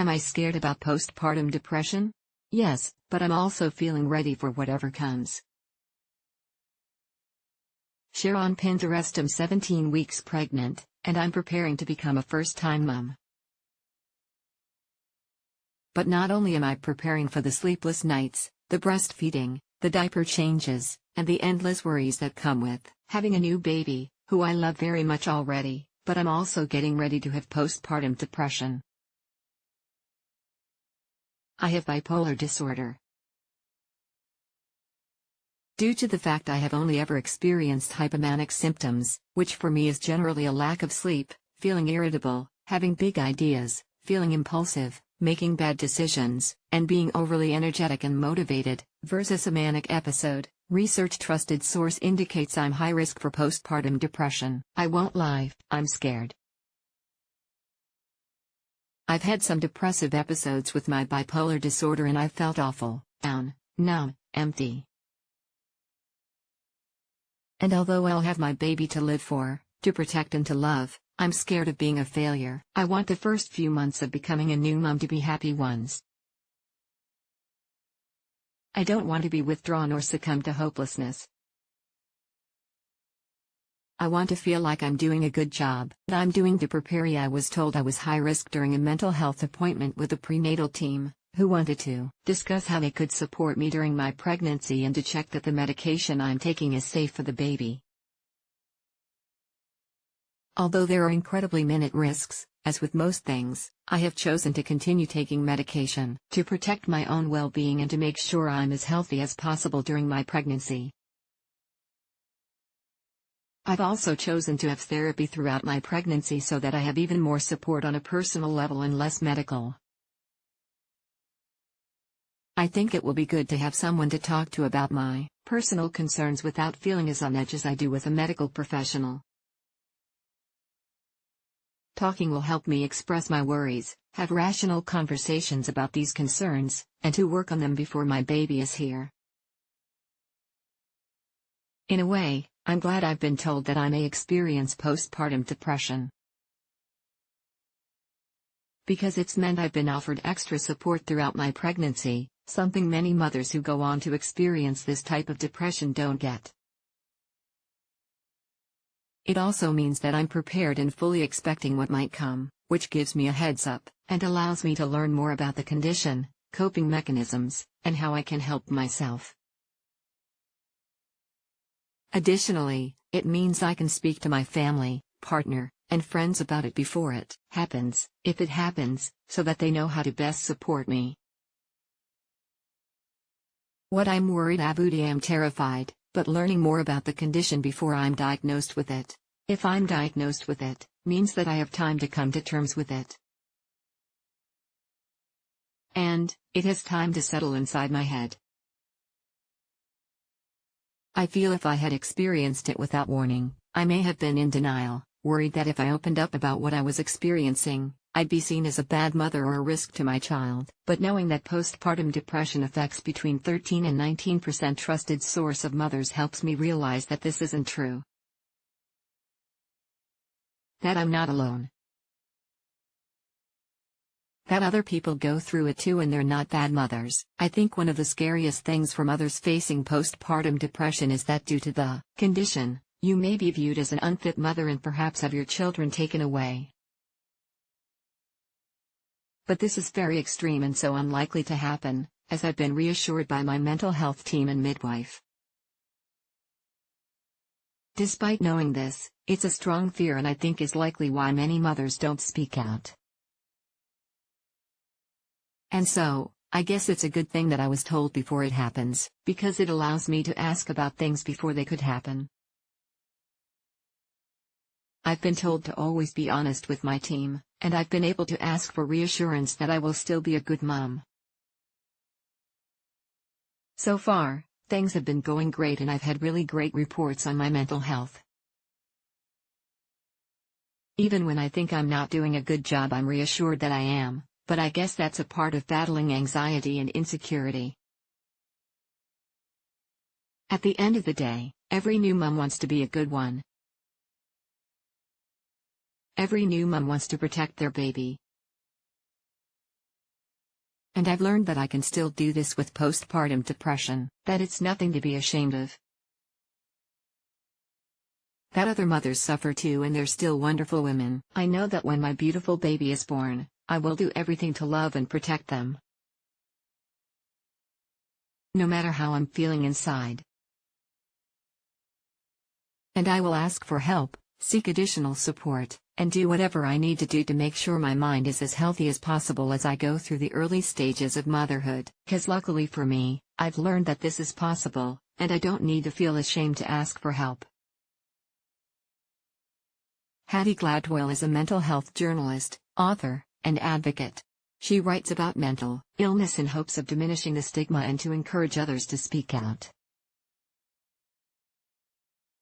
Am I scared about postpartum depression? Yes, but I'm also feeling ready for whatever comes. Share on Pinterest. I'm 17 weeks pregnant, and I'm preparing to become a first-time mom. But not only am I preparing for the sleepless nights, the breastfeeding, the diaper changes, and the endless worries that come with having a new baby, who I love very much already, but I'm also getting ready to have postpartum depression. I have bipolar disorder. Due to the fact I have only ever experienced hypomanic symptoms, which for me is generally a lack of sleep, feeling irritable, having big ideas, feeling impulsive, making bad decisions, and being overly energetic and motivated, versus a manic episode, research trusted source indicates I'm high risk for postpartum depression. I won't lie, I'm scared. I've had some depressive episodes with my bipolar disorder and I've felt awful, down, numb, empty. And although I'll have my baby to live for, to protect and to love, I'm scared of being a failure. I want the first few months of becoming a new mom to be happy ones. I don't want to be withdrawn or succumb to hopelessness. I want to feel like I'm doing a good job that I'm doing to prepare. I was told I was high risk during a mental health appointment with the prenatal team, who wanted to discuss how they could support me during my pregnancy and to check that the medication I'm taking is safe for the baby. Although there are incredibly minute risks, as with most things, I have chosen to continue taking medication to protect my own well-being and to make sure I'm as healthy as possible during my pregnancy. I've also chosen to have therapy throughout my pregnancy so that I have even more support on a personal level and less medical. I think it will be good to have someone to talk to about my personal concerns without feeling as on edge as I do with a medical professional. Talking will help me express my worries, have rational conversations about these concerns, and to work on them before my baby is here. In a way, I'm glad I've been told that I may experience postpartum depression. Because it's meant I've been offered extra support throughout my pregnancy, something many mothers who go on to experience this type of depression don't get. It also means that I'm prepared and fully expecting what might come, which gives me a heads up, and allows me to learn more about the condition, coping mechanisms, and how I can help myself. Additionally, it means I can speak to my family, partner, and friends about it before it happens, if it happens, so that they know how to best support me. What I'm worried about, I'm terrified, but learning more about the condition before I'm diagnosed with it. If I'm diagnosed with it, means that I have time to come to terms with it. And it has time to settle inside my head. I feel if I had experienced it without warning, I may have been in denial, worried that if I opened up about what I was experiencing, I'd be seen as a bad mother or a risk to my child. But knowing that postpartum depression affects between 13 and 19% trusted source of mothers helps me realize that this isn't true. That I'm not alone. That other people go through it too and they're not bad mothers. I think one of the scariest things for mothers facing postpartum depression is that due to the condition, you may be viewed as an unfit mother and perhaps have your children taken away. But this is very extreme and so unlikely to happen, as I've been reassured by my mental health team and midwife. Despite knowing this, it's a strong fear and I think is likely why many mothers don't speak out. And so, I guess it's a good thing that I was told before it happens, because it allows me to ask about things before they could happen. I've been told to always be honest with my team, and I've been able to ask for reassurance that I will still be a good mom. So far, things have been going great and I've had really great reports on my mental health. Even when I think I'm not doing a good job, I'm reassured that I am. But I guess that's a part of battling anxiety and insecurity. At the end of the day, every new mom wants to be a good one. Every new mom wants to protect their baby. And I've learned that I can still do this with postpartum depression, that it's nothing to be ashamed of. That other mothers suffer too, and they're still wonderful women. I know that when my beautiful baby is born, I will do everything to love and protect them, no matter how I'm feeling inside. And I will ask for help, seek additional support, and do whatever I need to do to make sure my mind is as healthy as possible as I go through the early stages of motherhood. 'Cause luckily for me, I've learned that this is possible, and I don't need to feel ashamed to ask for help. Hattie Gladwell is a mental health journalist, author, and advocate. She writes about mental illness in hopes of diminishing the stigma and to encourage others to speak out.